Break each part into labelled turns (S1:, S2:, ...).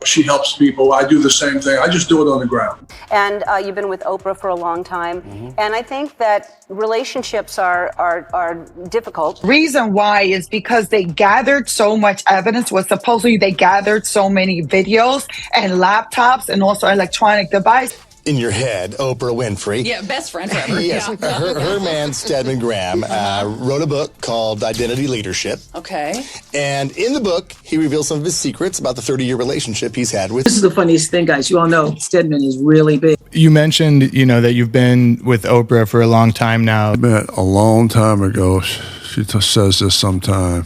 S1: She helps people. I do the same thing. I just do it on the ground.
S2: And you've been with Oprah for a long time. And I think that relationships are difficult.
S3: Reason why is because they gathered so much evidence. Was supposedly they gathered so many videos and laptops and also electronic devices.
S4: In your head, Oprah Winfrey.
S5: Yeah, best friend forever.
S4: Yes,
S5: Yeah.
S4: her man, Stedman Graham, wrote a book called Identity Leadership.
S5: Okay.
S4: And in the book, he reveals some of his secrets about the 30-year relationship he's had with...
S6: This is the funniest thing, guys. You all know Stedman is really big.
S7: You mentioned, that you've been with Oprah for a long time now.
S1: I met a long time ago. She says this sometime.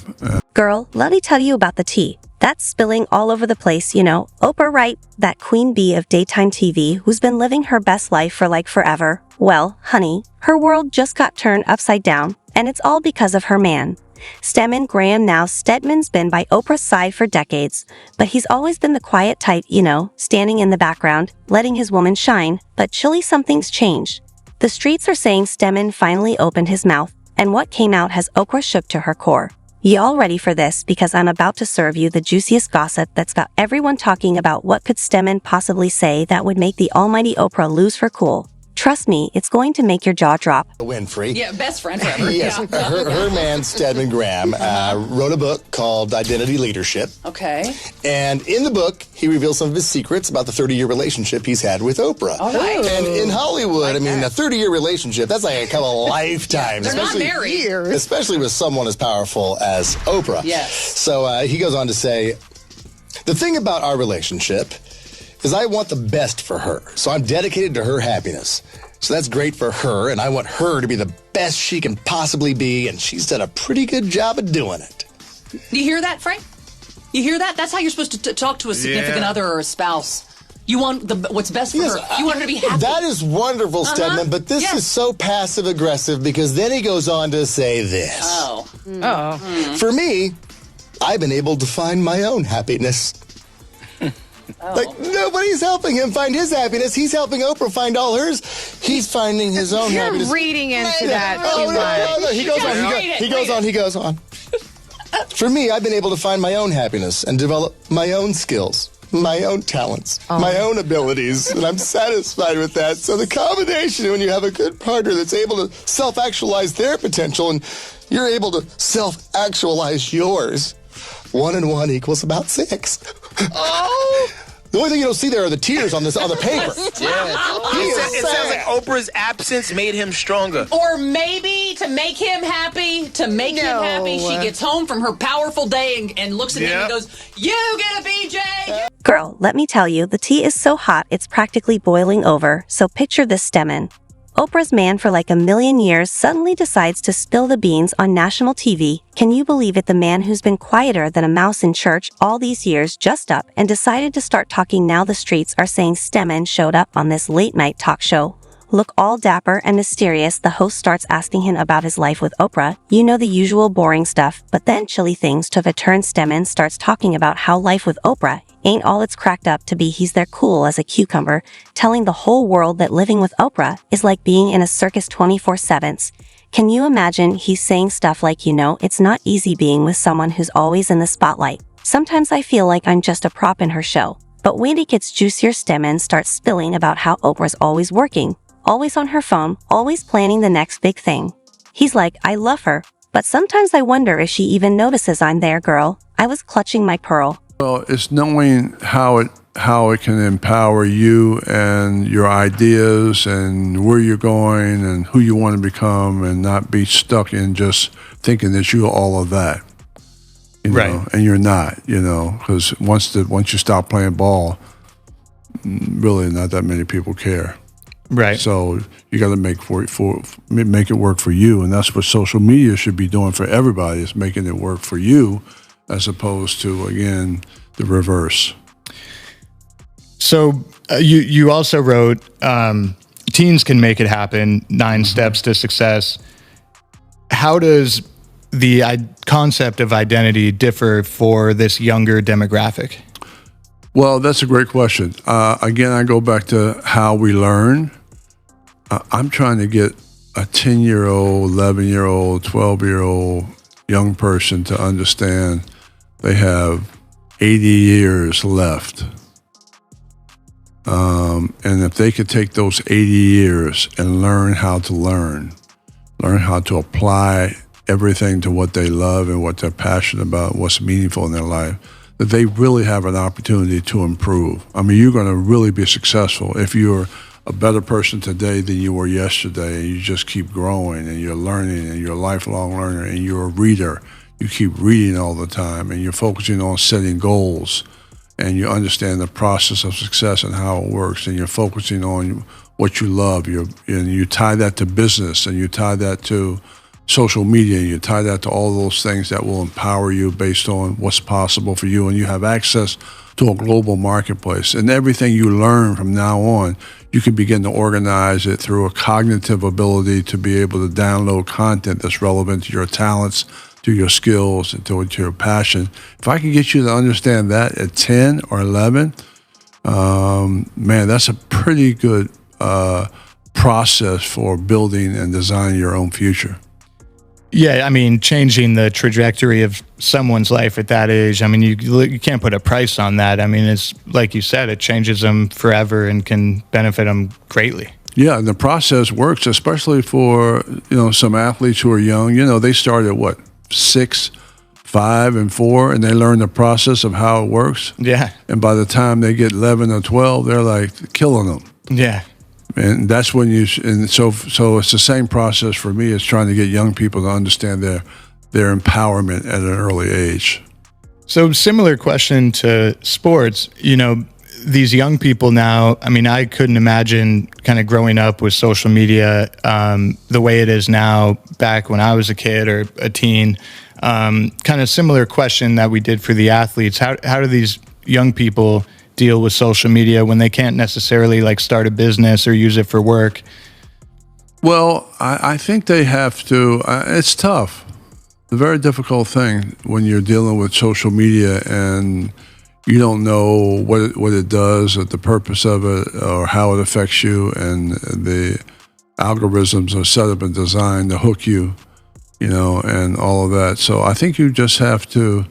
S8: Girl, let me tell you about the tea. That's spilling all over the place, Oprah Wright, that queen bee of daytime TV who's been living her best life for like forever. Well, honey, her world just got turned upside down, and it's all because of her man. Stedman Graham. Now, Stedman's been by Oprah's side for decades, but he's always been the quiet type, standing in the background, letting his woman shine. But chilly, something's changed. The streets are saying Stedman finally opened his mouth, and what came out has Oprah shook to her core. Y'all ready for this? Because I'm about to serve you the juiciest gossip that's got everyone talking about what could Stedman possibly say that would make the almighty Oprah lose her cool. Trust me, it's going to make your jaw drop.
S4: Winfrey.
S5: Yeah, best friend forever.
S4: Yes,
S5: Yeah.
S4: her man, Stedman Graham, wrote a book called Identity Leadership.
S5: Okay.
S4: And in the book, he reveals some of his secrets about the 30-year relationship he's had with Oprah.
S5: All right.
S4: And in Hollywood, a 30-year relationship, that's like a couple of lifetimes.
S5: They're not married.
S4: Especially with someone as powerful as Oprah.
S5: Yes.
S4: So he goes on to say, the thing about our relationship is I want the best for her. So I'm dedicated to her happiness. So that's great for her, and I want her to be the best she can possibly be, and she's done a pretty good job of doing it.
S5: Do you hear that, Frank? You hear that? That's how you're supposed to talk to a significant other or a spouse. You want what's best for her. You want her to be happy.
S4: That is wonderful, Stedman, but this is so passive-aggressive because then he goes on to say this.
S5: Oh.
S4: For me, I've been able to find my own happiness. Like, nobody's helping him find his happiness. He's helping Oprah find all hers. He's finding his own happiness.
S9: You're reading into that.
S4: No. He goes on. For me, I've been able to find my own happiness and develop my own skills, my own talents, my own abilities, and I'm satisfied with that. So the combination, when you have a good partner that's able to self-actualize their potential and you're able to self-actualize yours, 1 and 1 equals about 6.
S9: Oh!
S4: The only thing you don't see there are the tears on the paper.
S10: It sounds like Oprah's absence made him stronger.
S5: Or maybe to make him happy, she gets home from her powerful day and looks at him and goes, "You get a BJ."
S8: Girl, let me tell you, the tea is so hot it's practically boiling over, so picture this, Stedman. Oprah's man for like a million years suddenly decides to spill the beans on national TV. Can you believe it? The man who's been quieter than a mouse in church all these years just up and decided to start talking. Now the streets are saying Stedman showed up on this late-night talk show. Look all dapper and mysterious. The host starts asking him about his life with Oprah. The usual boring stuff, but then chilly things took a turn. Stedman starts talking about how life with Oprah ain't all it's cracked up to be. He's there cool as a cucumber, telling the whole world that living with Oprah is like being in a circus 24/7. Can you imagine? He's saying stuff like, it's not easy being with someone who's always in the spotlight. Sometimes I feel like I'm just a prop in her show. But when it gets juicier, Stedman starts spilling about how Oprah's always working, always on her phone, always planning the next big thing. He's like, I love her, but sometimes I wonder if she even notices I'm there, girl. I was clutching my pearl.
S1: Well, it's knowing how it can empower you and your ideas and where you're going and who you want to become, and not be stuck in just thinking that you're all of that. Right. And you're not, because once you stop playing ball, really not that many people care.
S7: Right.
S1: So you got to make it work for you, and that's what social media should be doing for everybody, is making it work for you, as opposed to, again, the reverse.
S7: So you also wrote Teens Can Make It Happen, 9 Steps to Success. How does the concept of identity differ for this younger demographic?
S1: Well, that's a great question. Again, I go back to how we learn. I'm trying to get a 10-year-old, 11-year-old, 12-year-old young person to understand they have 80 years left And if they could take those 80 years and learn how to apply everything to what they love and what they're passionate about, what's meaningful in their life, that they really have an opportunity to improve. I mean, you're going to really be successful if you're a better person today than you were yesterday, and you just keep growing and you're learning and you're a lifelong learner and you're a reader. You keep reading all the time and you're focusing on setting goals and you understand the process of success and how it works, and you're focusing on what you love. And you tie that to business, and you tie that to social media, and you tie that to all those things that will empower you based on what's possible for you, and you have access to a global marketplace. And everything you learn from now on, you can begin to organize it through a cognitive ability to be able to download content that's relevant to your talents, to your skills, and to your passion. If I can get you to understand that at 10 or 11, man, that's a pretty good process for building and designing your own future.
S7: Yeah, I mean, changing the trajectory of someone's life at that age, I mean, you can't put a price on that. I mean, it's like you said, it changes them forever and can benefit them greatly.
S1: Yeah, and the process works, especially for, some athletes who are young. They start at what, 6, 5, and 4, and they learn the process of how it works.
S7: Yeah.
S1: And by the time they get 11 or 12, they're like killing them.
S7: Yeah.
S1: And that's when so it's the same process for me as trying to get young people to understand their empowerment at an early age.
S7: So similar question to sports, these young people now, I mean, I couldn't imagine kind of growing up with social media the way it is now back when I was a kid or a teen. Kind of similar question that we did for the athletes. How do these young people deal with social media when they can't necessarily like start a business or use it for work?
S1: Well, I think they have to. It's tough. It's a very difficult thing when you're dealing with social media and you don't know what it does, or the purpose of it, or how it affects you, and the algorithms are set up and designed to hook you, and all of that. So I think you just have to,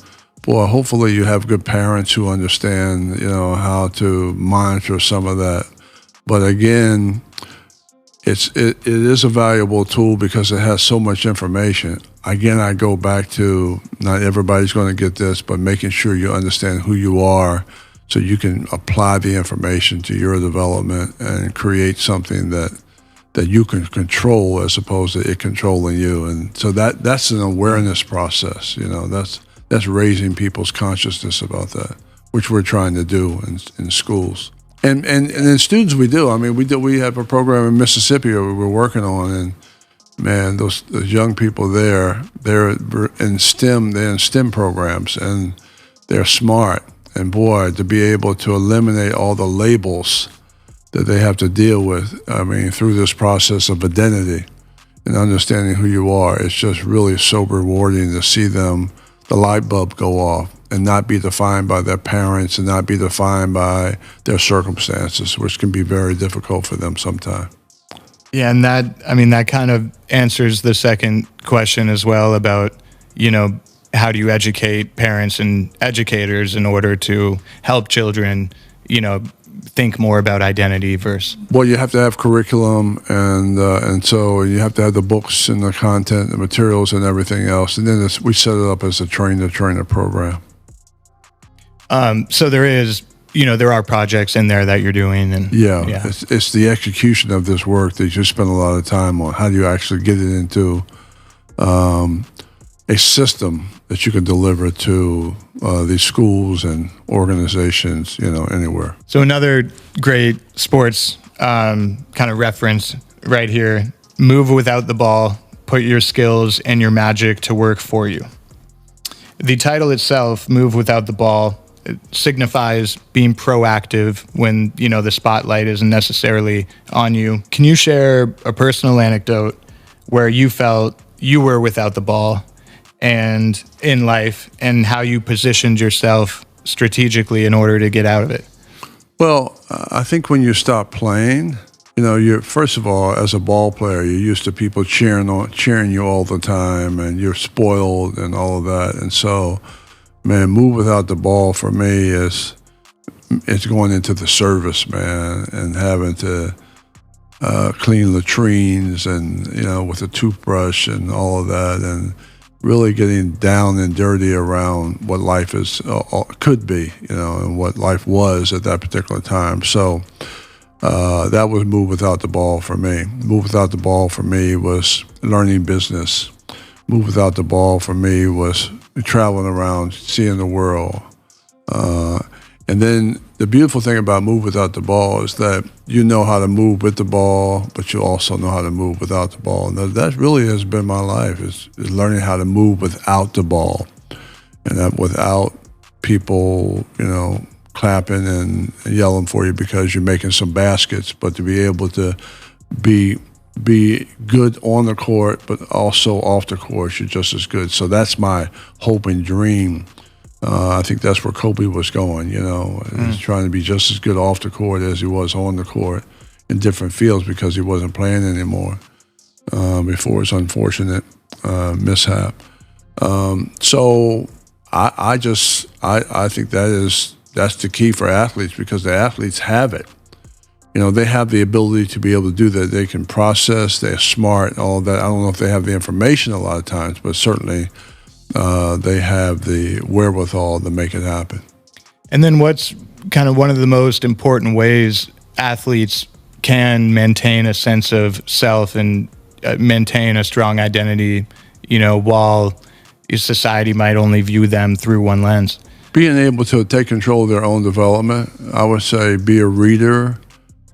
S1: hopefully you have good parents who understand, how to monitor some of that. But again, it is a valuable tool because it has so much information. Again, I go back to, not everybody's going to get this, but making sure you understand who you are so you can apply the information to your development and create something that you can control as opposed to it controlling you. And so that's an awareness process. That's raising people's consciousness about that, which we're trying to do in schools. And in students we do. I mean, we have a program in Mississippi that we're working on, and man, those young people they're in STEM programs, and they're smart. And boy, to be able to eliminate all the labels that they have to deal with, I mean, through this process of identity and understanding who you are, it's just really so rewarding to see them, the light bulb go off, and not be defined by their parents and not be defined by their circumstances, which can be very difficult for them sometimes.
S7: Yeah, and that kind of answers the second question as well about, how do you educate parents and educators in order to help children, think more about identity versus.
S1: Well, you have to have curriculum, and so you have to have the books and the content, the materials, and everything else. And then we set it up as a trainer program.
S7: So there are projects in there that you're doing, and
S1: it's the execution of this work that you spend a lot of time on. How do you actually get it into a system that you can deliver to these schools and organizations, anywhere.
S7: So another great sports kind of reference right here: move without the ball, put your skills and your magic to work for you. The title itself, Move Without the Ball, it signifies being proactive when, the spotlight isn't necessarily on you. Can you share a personal anecdote where you felt you were without the ball and in life, and how you positioned yourself strategically in order to get out of it?
S1: Well, I think when you stop playing, you're, first of all, as a ball player, you're used to people cheering you all the time, and you're spoiled and all of that. And so, man, move without the ball for me it's going into the service, man, and having to clean latrines and, with a toothbrush and all of that, and really getting down and dirty around what life is could be, and what life was at that particular time. So that was Move Without the Ball for me. Move Without the Ball for me was learning business. Move Without the Ball for me was traveling around, seeing the world. And then the beautiful thing about Move Without the Ball is that you know how to move with the ball, but you also know how to move without the ball. And that really has been my life, is learning how to move without the ball, and that without people, clapping and yelling for you because you're making some baskets, but to be able to be good on the court, but also off the court, you're just as good. So that's my hope and dream. I think that's where Kobe was going, He's trying to be just as good off the court as he was on the court in different fields, because he wasn't playing anymore before his unfortunate mishap. So I think that's the key for athletes, because the athletes have it. They have the ability to be able to do that. They can process, they're smart, all of that. I don't know if they have the information a lot of times, but certainly they have the wherewithal to make it happen.
S7: And then what's kind of one of the most important ways athletes can maintain a sense of self and maintain a strong identity, while society might only view them through one lens?
S1: Being able to take control of their own development, I would say be a reader,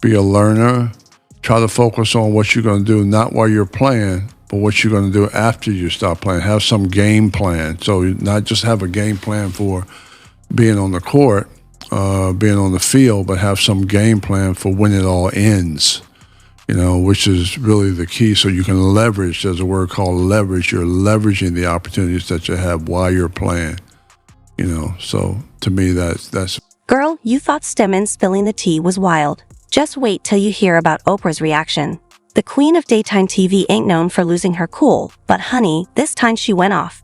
S1: be a learner, try to focus on what you're going to do, not while you're playing, but what you're going to do after you stop playing. Have some game plan. So not just have a game plan for being on the court, being on the field, but have some game plan for when it all ends, which is really the key. So you can leverage, there's a word called leverage. You're leveraging the opportunities that you have while you're playing, So to me, that's.
S8: Girl, you thought Stedman spilling the tea was wild. Just wait till you hear about Oprah's reaction. The queen of daytime TV ain't known for losing her cool, but honey, this time she went off.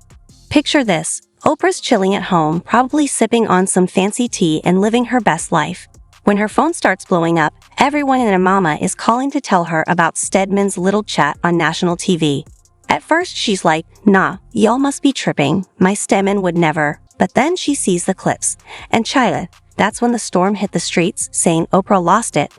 S8: Picture this, Oprah's chilling at home, probably sipping on some fancy tea and living her best life. When her phone starts blowing up, everyone and their mama is calling to tell her about Stedman's little chat on national TV. At first, she's like, nah, y'all must be tripping, my Stedman would never. But then she sees the clips, and Chila, that's when the storm hit the streets, saying Oprah lost it,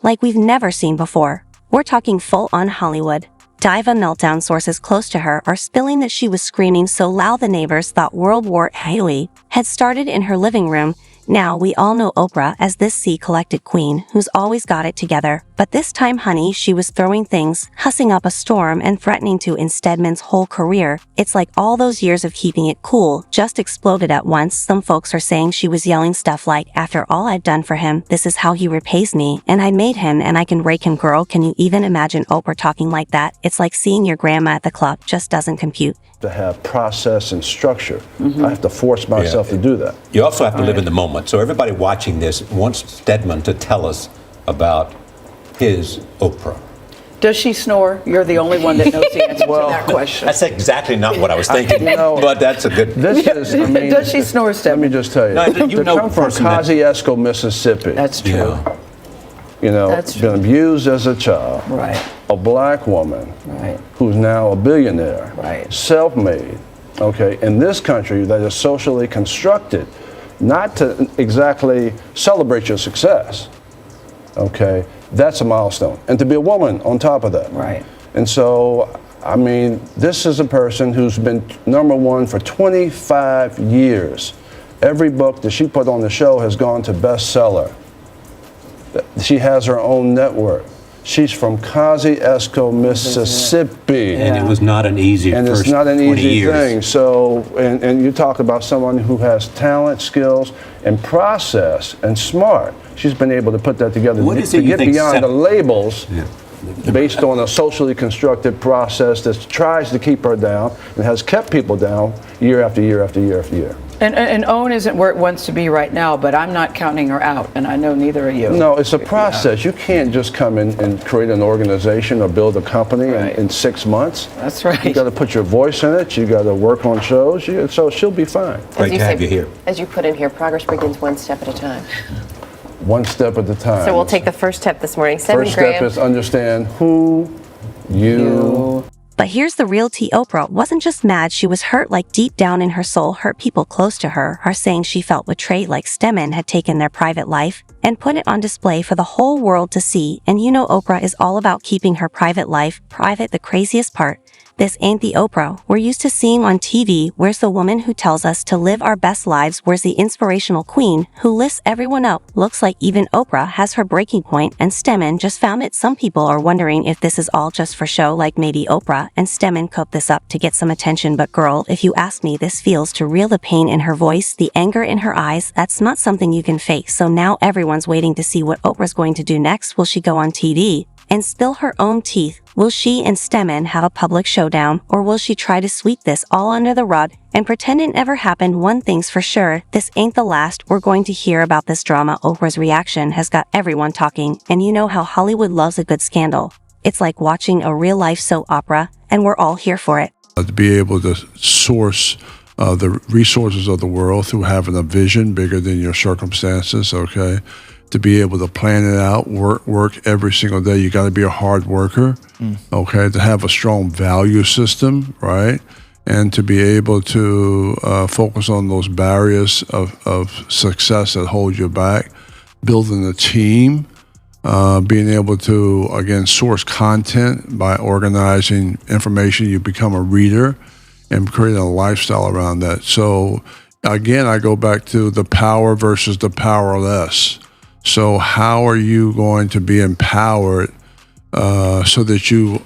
S8: like we've never seen before. We're talking full-on Hollywood. Diva meltdown sources close to her are spilling that she was screaming so loud the neighbors thought World War II had started in her living room. Now, we all know Oprah as this sea-collected queen who's always got it together. But this time, honey, she was throwing things, hussing up a storm, and threatening to end Stedman's whole career. It's like all those years of keeping it cool just exploded at once. Some folks are saying she was yelling stuff like, after all I've done for him, this is how he repays me, and I made him and I can rake him. Girl, can you even imagine Oprah talking like that? It's like seeing your grandma at the club, just doesn't compute.
S11: To have process and structure. I have to force myself to do that.
S12: You also have to live in the moment. So everybody watching this wants Stedman to tell us about his Oprah.
S6: Does she snore? You're the only one that knows the answer to that question.
S12: That's exactly not what I was thinking, but that's a good.
S6: Does she snore, Stedman?
S11: Let me just tell you.
S12: No, you know
S11: come from Kosciuszko, Mississippi.
S6: That's true.
S11: That's been abused as a child.
S6: Right.
S11: A black woman.
S6: Right.
S11: Who's now a billionaire.
S6: Right.
S11: Self-made. Okay. In this country that is socially constructed, not to exactly celebrate your success. Okay. That's a milestone. And to be a woman on top of that.
S6: Right.
S11: And so, I mean, this is a person who's been #1 for 25 years. Every book that she put on the show has gone to bestseller. She has her own network. She's from Kosciuszko, Mississippi.
S12: And it was not an easy
S11: and
S12: first
S11: it's not an
S12: 20
S11: easy
S12: years.
S11: thing. So, and you talk about someone who has talent, skills, and process, and smart. She's been able to put that together to get beyond the labels based on a socially constructed process that tries to keep her down and has kept people down year after year after year after year.
S6: And OWN isn't where it wants to be right now, but I'm not counting her out, and I know neither are you.
S11: No, it's a process. You can't just come in and create an organization or build a company in 6 months.
S6: That's right.
S11: You got to put your voice in it. You got to work on shows. So she'll be fine.
S12: Great to have you here.
S13: As you put in here, progress begins one step at a time.
S11: one step at a time.
S9: So we'll take the first step this morning. 7
S11: First step
S9: grams.
S11: is understand who you.
S8: But here's the real tea. Oprah wasn't just mad, she was hurt. Like deep down in her soul, hurt people close to her are saying she felt betrayed, like Stedman had taken their private life and put it on display for the whole world to see. And you know Oprah is all about keeping her private life private. The craziest part, this ain't the Oprah we're used to seeing on TV. Where's the woman who tells us to live our best lives? Where's the inspirational queen who lifts everyone up? Looks like even Oprah has her breaking point, and Stedman just found it. Some people are wondering if this is all just for show, like maybe Oprah and Stedman cooked this up to get some attention. But girl, if you ask me, this feels too real. The pain in her voice, the anger in her eyes, that's not something you can fake. So now everyone's waiting to see what Oprah's going to do next. Will she go on TV and spill her own teeth? Will she and Stedman have a public showdown, or will she try to sweep this all under the rug and pretend it never happened? One thing's for sure, this ain't the last we're going to hear about this drama. Oprah's reaction has got everyone talking, and you know how Hollywood loves a good scandal. It's like watching a real-life soap opera, and we're all here for it.
S1: To be able to source the resources of the world through having a vision bigger than your circumstances, okay? To be able to plan it out, work every single day. You got to be a hard worker, okay? To have a strong value system, right? And to be able to focus on those barriers of success that hold you back, building a team, being able to, again, source content by organizing information. You become a reader and creating a lifestyle around that. So, again, I go back to the power versus the powerless. So how are you going to be empowered so that you,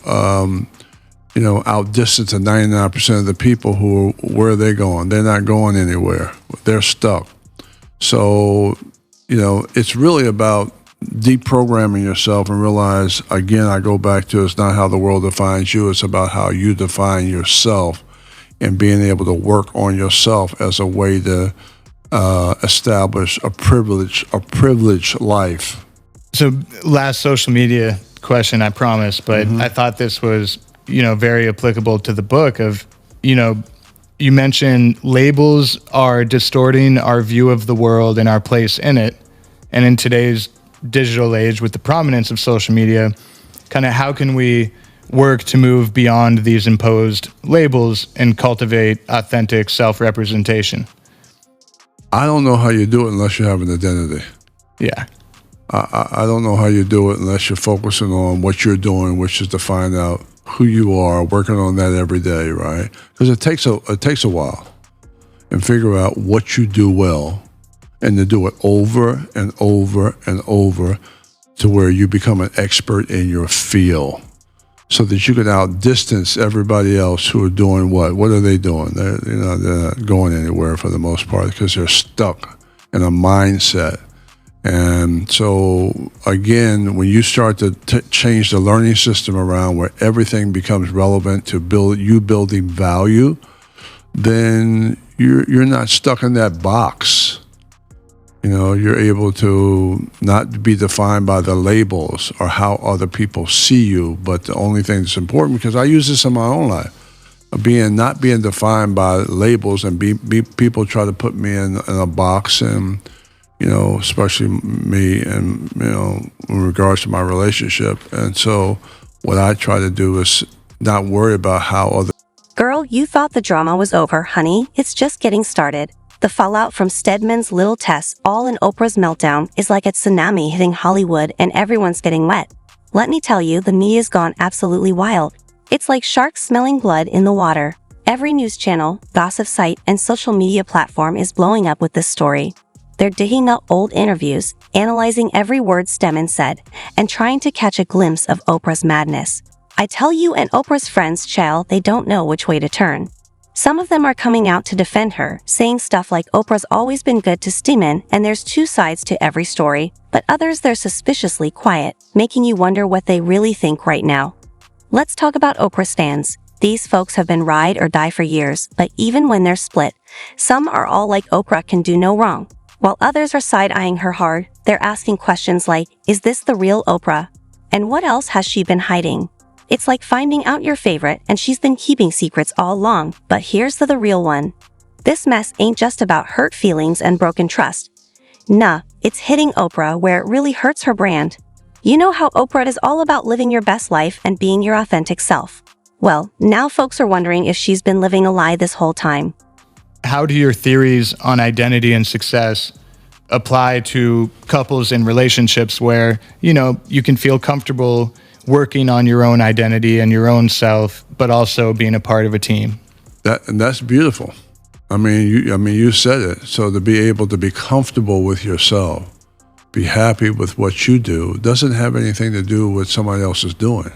S1: outdistance the 99% of the people who, where are they going? They're not going anywhere. They're stuck. So, it's really about deprogramming yourself and realize, again, I go back to it's not how the world defines you, it's about how you define yourself and being able to work on yourself as a way to establish a privileged life.
S7: So last social media question, I promise, but I thought this was, very applicable to the book of, you mentioned labels are distorting our view of the world and our place in it. And in today's digital age with the prominence of social media, kind of how can we work to move beyond these imposed labels and cultivate authentic self-representation?
S1: I don't know how you do it unless you have an identity.
S7: Yeah.
S1: I don't know how you do it unless you're focusing on what you're doing, which is to find out who you are, working on that every day, right? Because it takes a while, and figure out what you do well, and to do it over and over and over to where you become an expert in your field, so that you can outdistance everybody else who are doing what? What are they doing? They're not going anywhere for the most part because they're stuck in a mindset. And so, again, when you start to change the learning system around where everything becomes relevant to building value, then you're not stuck in that box. You're able to not be defined by the labels or how other people see you, but the only thing that's important, because I use this in my own life, not being defined by labels, and people try to put me in a box, and especially me, and in regards to my relationship. And so what I try to do is not worry about how other.
S8: Girl, you thought the drama was over, honey. It's just getting started. The fallout from Stedman's little tests, all in Oprah's meltdown, is like a tsunami hitting Hollywood, and everyone's getting wet. Let me tell you, the media's gone absolutely wild. It's like sharks smelling blood in the water. Every news channel, gossip site, and social media platform is blowing up with this story. They're digging up old interviews, analyzing every word Stedman said, and trying to catch a glimpse of Oprah's madness. I tell you, and Oprah's friends, child, they don't know which way to turn. Some of them are coming out to defend her, saying stuff like Oprah's always been good to Stedman and there's two sides to every story, but others they're suspiciously quiet, making you wonder what they really think right now. Let's talk about Oprah stans. These folks have been ride or die for years, but even when they're split, some are all like Oprah can do no wrong, while others are side-eyeing her hard. They're asking questions like, is this the real Oprah? And what else has she been hiding? It's like finding out your favorite, and she's been keeping secrets all along. But here's the real one. This mess ain't just about hurt feelings and broken trust. Nah, it's hitting Oprah where it really hurts her brand. You know how Oprah is all about living your best life and being your authentic self. Well, now folks are wondering if she's been living a lie this whole time.
S7: How do your theories on identity and success apply to couples in relationships where, you can feel comfortable working on your own identity and your own self, but also being a part of a team?
S1: That's beautiful. You said it. So to be able to be comfortable with yourself, be happy with what you do, doesn't have anything to do with somebody else is doing.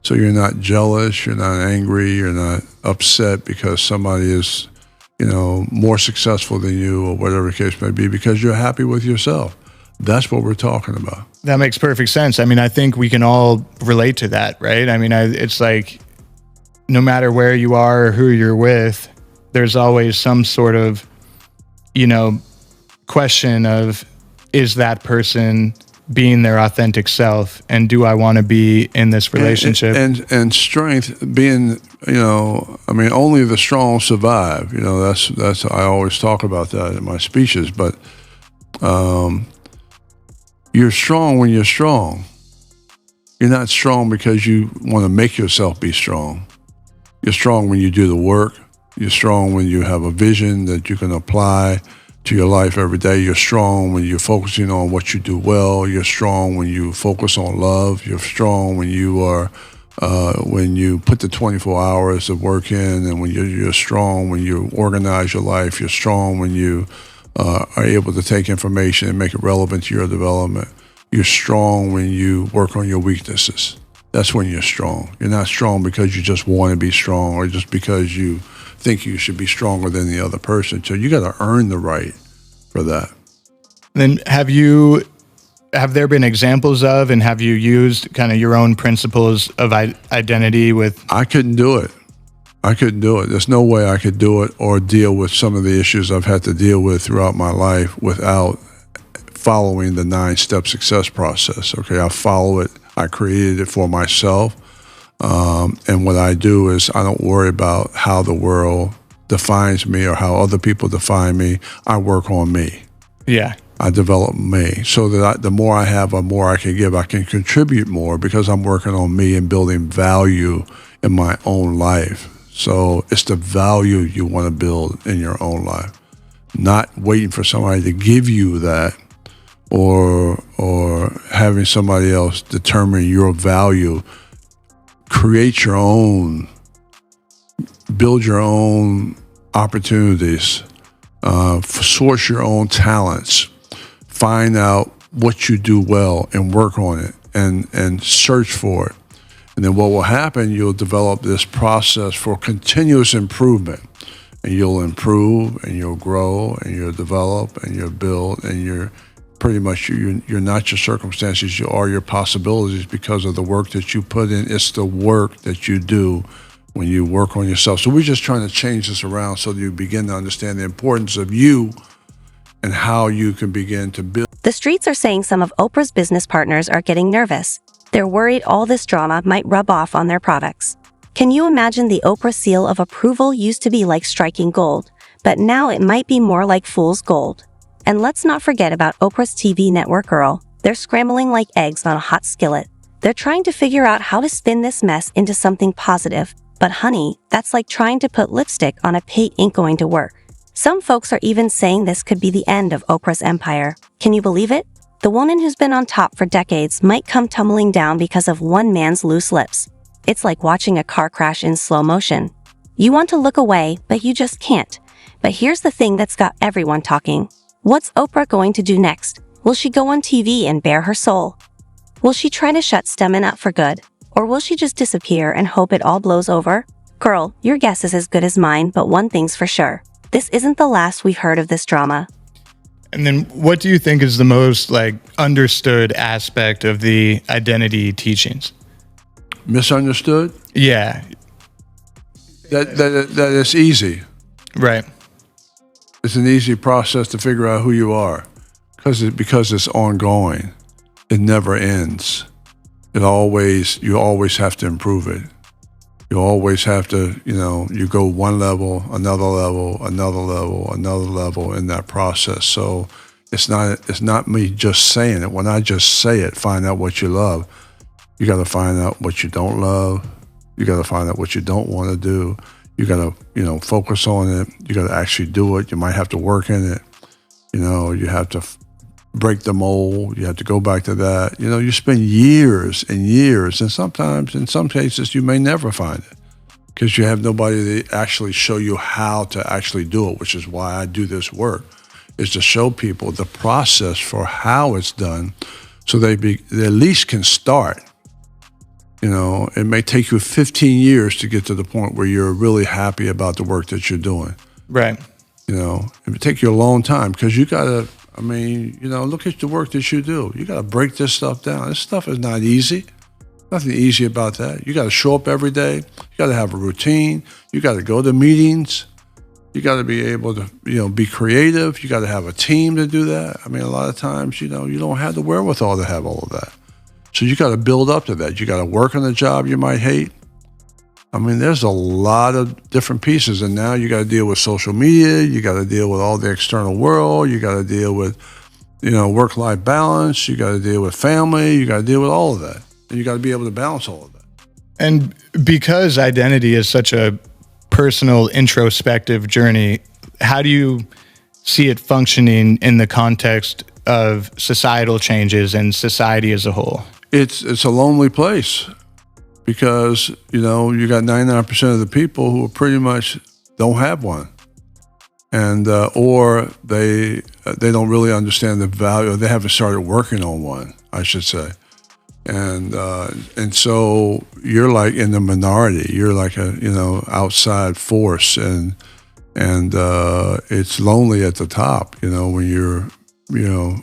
S1: So you're not jealous, you're not angry, you're not upset because somebody is, more successful than you or whatever the case may be, because you're happy with yourself. That's what we're talking about.
S7: That makes perfect sense. I think we can all relate to that, right? It's like no matter where you are or who you're with, there's always some sort of, question of, is that person being their authentic self, and do I want to be in this relationship?
S1: And strength being, only the strong survive. That's I always talk about that in my speeches. But you're strong when you're strong. You're not strong because you want to make yourself be strong. You're strong when you do the work. You're strong when you have a vision that you can apply to your life every day. You're strong when you're focusing on what you do well. You're strong when you focus on love. You're strong when you are when you put the 24 hours of work in, and when you're strong when you organize your life. You're strong when you are able to take information and make it relevant to your development. You're strong when you work on your weaknesses. That's when you're strong. You're not strong because you just want to be strong or just because you think you should be stronger than the other person. So you got to earn the right for that.
S7: Then have there been examples of, and have you used kind of your own principles of identity with?
S1: I couldn't do it. There's no way I could do it or deal with some of the issues I've had to deal with throughout my life without following the 9-step success process. Okay, I follow it. I created it for myself. And what I do is I don't worry about how the world defines me or how other people define me. I work on me.
S7: Yeah.
S1: I develop me so that the more I have, the more I can give. I can contribute more because I'm working on me and building value in my own life. So it's the value you want to build in your own life, not waiting for somebody to give you that or having somebody else determine your value. Create your own, build your own opportunities, source your own talents, find out what you do well and work on it and search for it. And then what will happen, you'll develop this process for continuous improvement, and you'll improve and you'll grow and you'll develop and you'll build, and you're pretty much, you're not your circumstances, you are your possibilities because of the work that you put in. It's the work that you do when you work on yourself. So we're just trying to change this around so that you begin to understand the importance of you and how you can begin to build.
S8: The streets are saying some of Oprah's business partners are getting nervous. They're worried all this drama might rub off on their products. Can you imagine the Oprah seal of approval used to be like striking gold, but now it might be more like fool's gold? And let's not forget about Oprah's TV network girl. They're scrambling like eggs on a hot skillet. They're trying to figure out how to spin this mess into something positive. But honey, that's like trying to put lipstick on a pig ain't going to work. Some folks are even saying this could be the end of Oprah's empire. Can you believe it? The woman who's been on top for decades might come tumbling down because of one man's loose lips. It's like watching a car crash in slow motion. You want to look away, but you just can't. But here's the thing that's got everyone talking. What's Oprah going to do next? Will she go on TV and bare her soul? Will she try to shut Stedman up for good? Or will she just disappear and hope it all blows over? Girl, your guess is as good as mine, but one thing's for sure. This isn't the last we've heard of this drama.
S7: And then what do you think is the most understood aspect of the identity teachings?
S1: Misunderstood?
S7: Yeah.
S1: That it's easy.
S7: Right.
S1: It's an easy process to figure out who you are because it's ongoing. It never ends. You always have to improve it. You always have to, you go one level, another level, another level, another level in that process. So It's not me just saying it. When I just say it, find out what you love. You got to find out what you don't love. You got to find out what you don't want to do. You got to, focus on it. You got to actually do it. You might have to work in it. You have to break the mold. You have to go back to that. You spend years and years, and sometimes, in some cases, you may never find it because you have nobody to actually show you how to actually do it, which is why I do this work, is to show people the process for how it's done so they at least can start. It may take you 15 years to get to the point where you're really happy about the work that you're doing.
S7: Right.
S1: It would take you a long time because you got to, look at the work that you do. You got to break this stuff down. This stuff is not easy. Nothing easy about that. You got to show up every day. You got to have a routine. You got to go to meetings. You got to be able to, be creative. You got to have a team to do that. A lot of times, you don't have the wherewithal to have all of that. So you got to build up to that. You got to work on a job you might hate. There's a lot of different pieces, and now you got to deal with social media. You got to deal with all the external world. You got to deal with, work-life balance. You got to deal with family. You got to deal with all of that, and you got to be able to balance all of that.
S7: And because identity is such a personal, introspective journey, how do you see it functioning in the context of societal changes and society as a whole?
S1: It's a lonely place. Because, you got 99% of the people who pretty much don't have one. And, or they don't really understand the value, or they haven't started working on one, I should say. And so you're like in the minority. You're like a, outside force, and it's lonely at the top, when you're,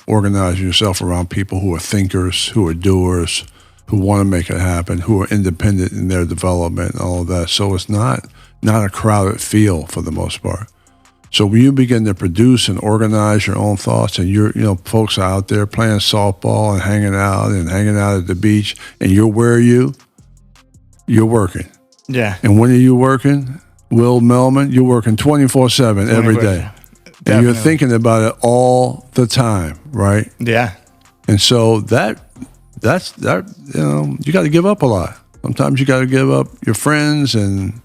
S1: organizing yourself around people who are thinkers, who are doers, who want to make it happen, who are independent in their development and all of that. So it's not a crowded field for the most part. So when you begin to produce and organize your own thoughts, and folks are out there playing softball and hanging out at the beach, and you're working.
S7: Yeah.
S1: And when are you working? Will Melman, you're working 24/7 every day.
S7: Definitely.
S1: And you're thinking about it all the time, right?
S7: Yeah.
S1: And so that's you got to give up a lot. Sometimes you got to give up your friends and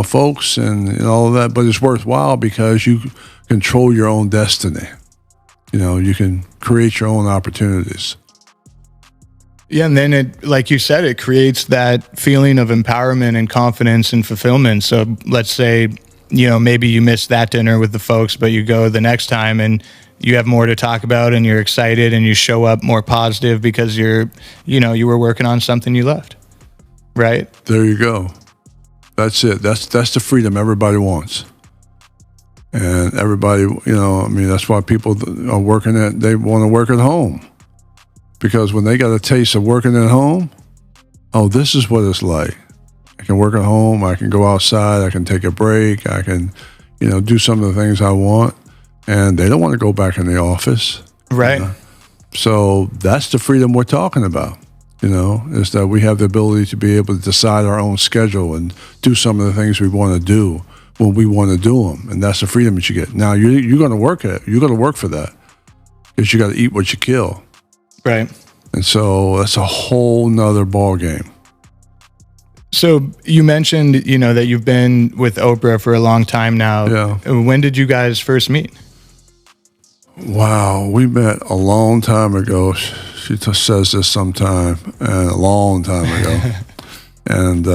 S1: folks and all of that, but it's worthwhile because you control your own destiny. You can create your own opportunities.
S7: Yeah, and then it, like you said, it creates that feeling of empowerment and confidence and fulfillment. So let's say, maybe you missed that dinner with the folks, but you go the next time and you have more to talk about and you're excited and you show up more positive because you were working on something you loved. Right?
S1: There you go. That's it. That's the freedom everybody wants. And everybody, that's why people are working they want to work at home. Because when they got a taste of working at home, this is what it's like. I can work at home. I can go outside. I can take a break. I can, do some of the things I want. And they don't want to go back in the office.
S7: Right.
S1: So that's the freedom we're talking about, is that we have the ability to be able to decide our own schedule and do some of the things we want to do when we want to do them. And that's the freedom that you get. Now, you're going to work at it. You're going to work for that because you got to eat what you kill.
S7: Right.
S1: And so that's a whole nother ball game.
S7: So you mentioned, that you've been with Oprah for a long time now.
S1: Yeah.
S7: When did you guys first meet?
S1: Wow, we met a long time ago. She says this sometime, and a long time ago. And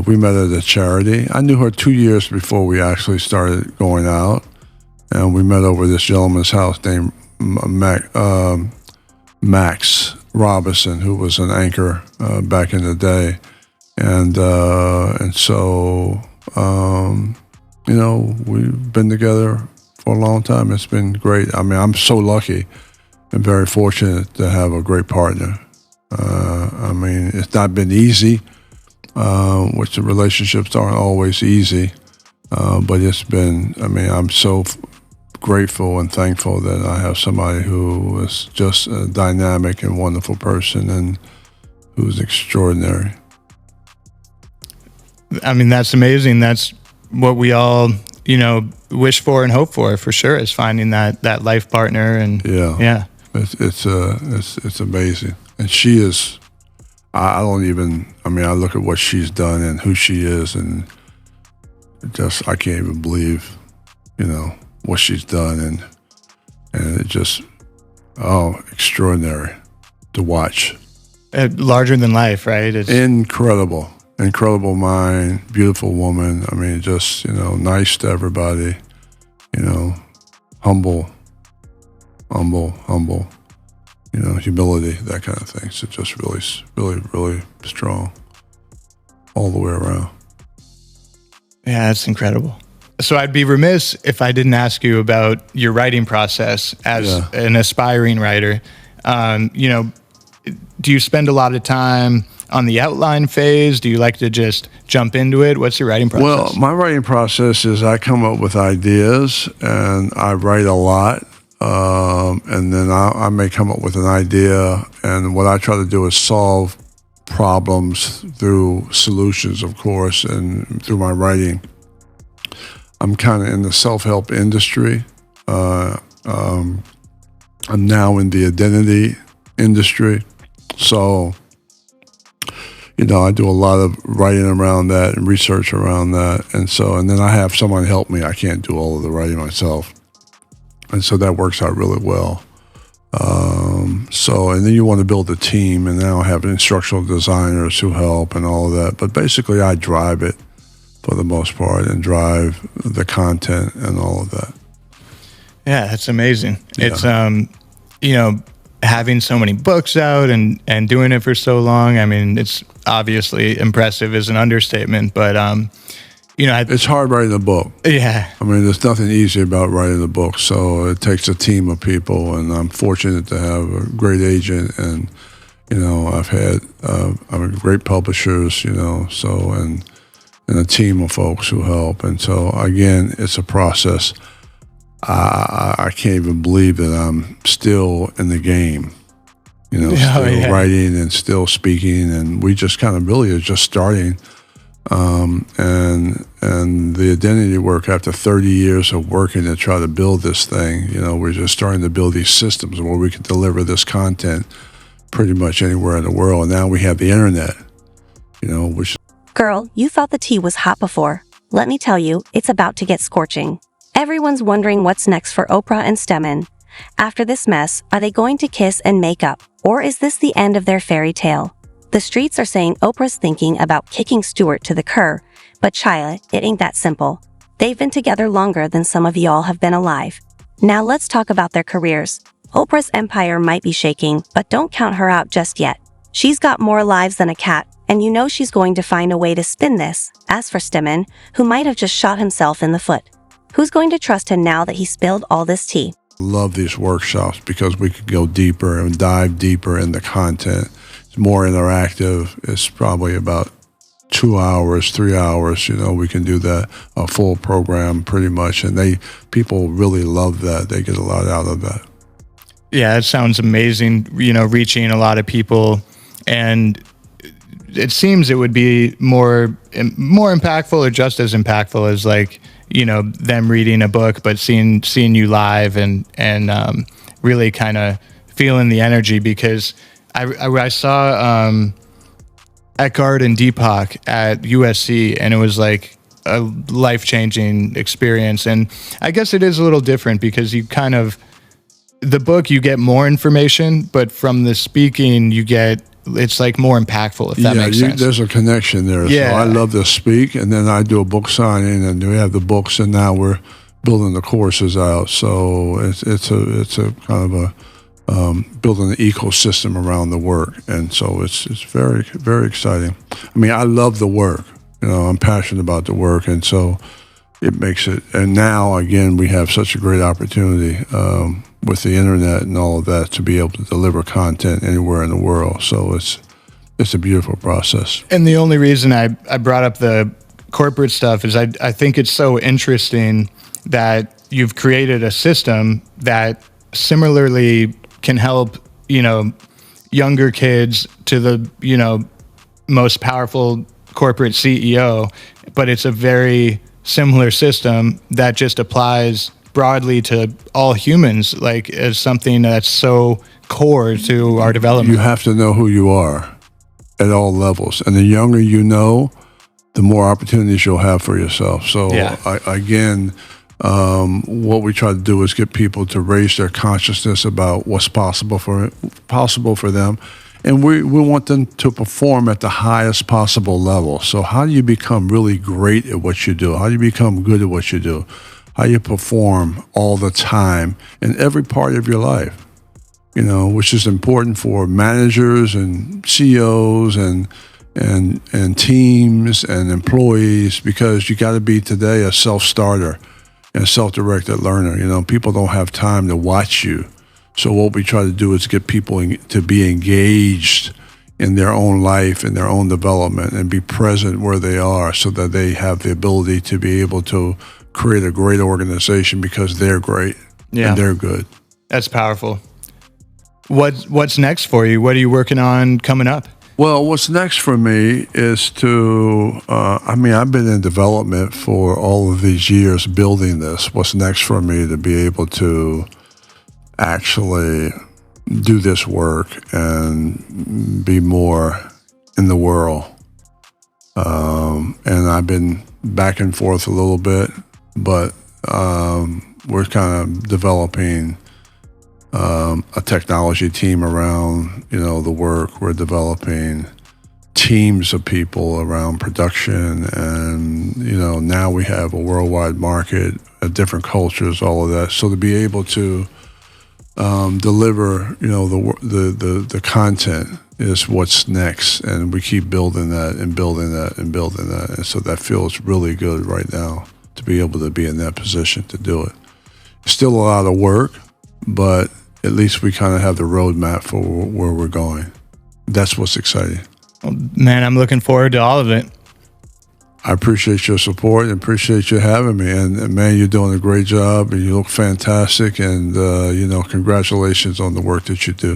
S1: we met at a charity. I knew her 2 years before we actually started going out. And we met over this gentleman's house named Max Robinson, who was an anchor back in the day. And so, we've been together for a long time. It's been great. I'm so lucky and very fortunate to have a great partner. It's not been easy, which the relationships aren't always easy, but it's been, I'm so grateful and thankful that I have somebody who is just a dynamic and wonderful person and who's extraordinary.
S7: That's amazing. That's what we all, wish for and hope for sure, is finding that life partner. And yeah.
S1: It's amazing. And she is, I look at what she's done and who she is, and I can't even believe, what she's done, and it just, extraordinary to watch.
S7: Larger than life, right? It's
S1: incredible mind, beautiful woman. Just, nice to everybody, humble, humility, that kind of thing. So just really strong all the way around.
S7: Yeah, that's incredible. So I'd be remiss if I didn't ask you about your writing process as an aspiring writer. Do you spend a lot of time on the outline phase? Do you like to just jump into it? What's your writing process?
S1: Well, my writing process is I come up with ideas and I write a lot. And then I may come up with an idea, and what I try to do is solve problems through solutions, of course, and through my writing. I'm kind of in the self-help industry. I'm now in the identity industry. So, I do a lot of writing around that and research around that. And then I have someone help me. I can't do all of the writing myself. And so that works out really well. And then you want to build a team, and now I have instructional designers who help and all of that. But basically I drive it for the most part, and drive the content and all of that.
S7: Yeah, that's amazing. Yeah. It's, having so many books out and doing it for so long. It's obviously impressive is an understatement, but,
S1: it's hard writing a book.
S7: Yeah.
S1: There's nothing easy about writing a book. So it takes a team of people, and I'm fortunate to have a great agent, and, I've had, great publishers, and a team of folks who help. And so again, it's a process. I can't even believe that I'm still in the game, writing and still speaking. And we just kind of really are just starting. And the identity work, after 30 years of working to try to build this thing, we're just starting to build these systems where we can deliver this content pretty much anywhere in the world. And now we have the internet, which.
S8: Girl, you thought the tea was hot before. Let me tell you, it's about to get scorching. Everyone's wondering what's next for Oprah and Stedman. After this mess, are they going to kiss and make up, or is this the end of their fairy tale? The streets are saying Oprah's thinking about kicking Stewart to the curb, but Chila, it ain't that simple. They've been together longer than some of y'all have been alive. Now let's talk about their careers. Oprah's empire might be shaking, but don't count her out just yet. She's got more lives than a cat, and she's going to find a way to spin this. As for Stedman, who might have just shot himself in the foot, who's going to trust him now that he spilled all this tea?
S1: Love these workshops because we could go deeper and dive deeper in the content. It's more interactive. It's probably about 2 hours, 3 hours. We can do that, a full program pretty much, and people really love that. They get a lot out of that.
S7: Yeah, it sounds amazing. Reaching a lot of people, and it seems it would be more impactful, or just as impactful as them reading a book, but seeing you live and really kind of feeling the energy. Because I saw Eckhart and Deepak at USC, and it was like a life-changing experience. And I guess it is a little different because the book, you get more information, but from the speaking, it's like more impactful, if that makes sense.
S1: There's a connection there.
S7: Yeah.
S1: So I love to speak, and then I do a book signing, and we have the books, and now we're building the courses out. So it's a kind of a building an ecosystem around the work, and so it's very, very exciting. I love the work. I'm passionate about the work, and so it makes it. And now again, we have such a great opportunity with the internet and all of that to be able to deliver content anywhere in the world. So it's a beautiful process.
S7: And the only reason I brought up the corporate stuff is I think it's so interesting that you've created a system that similarly can help, younger kids to the, most powerful corporate CEO, but it's a very similar system that just applies broadly to all humans, like as something that's so core to our development.
S1: You have to know who you are at all levels. And the younger you know, the more opportunities you'll have for yourself. So what we try to do is get people to raise their consciousness about what's possible for them. And we want them to perform at the highest possible level. So how do you become really great at what you do? How do you become good at what you do? How you perform all the time in every part of your life, which is important for managers and CEOs and teams and employees, because you got to be today a self-starter and a self-directed learner. People don't have time to watch you. So what we try to do is get people to be engaged in their own life and their own development and be present where they are, so that they have the ability to be able to create a great organization because they're great and they're good.
S7: That's powerful. What's next for you? What are you working on coming up?
S1: Well, what's next for me is to, I've been in development for all of these years building this. What's next for me to be able to actually do this work and be more in the world. And I've been back and forth a little bit, but we're kind of developing a technology team around, the work. We're developing teams of people around production, and, now we have a worldwide market, different cultures, all of that. So to be able to deliver, the content is what's next, and we keep building that and building that and building that. And so that feels really good right now to be able to be in that position to do it. It's still a lot of work, but at least we kind of have the roadmap for where we're going. That's what's exciting.
S7: Well, man, I'm looking forward to all of it.
S1: I appreciate your support and appreciate you having me. And man, you're doing a great job and you look fantastic. And, congratulations on the work that you do.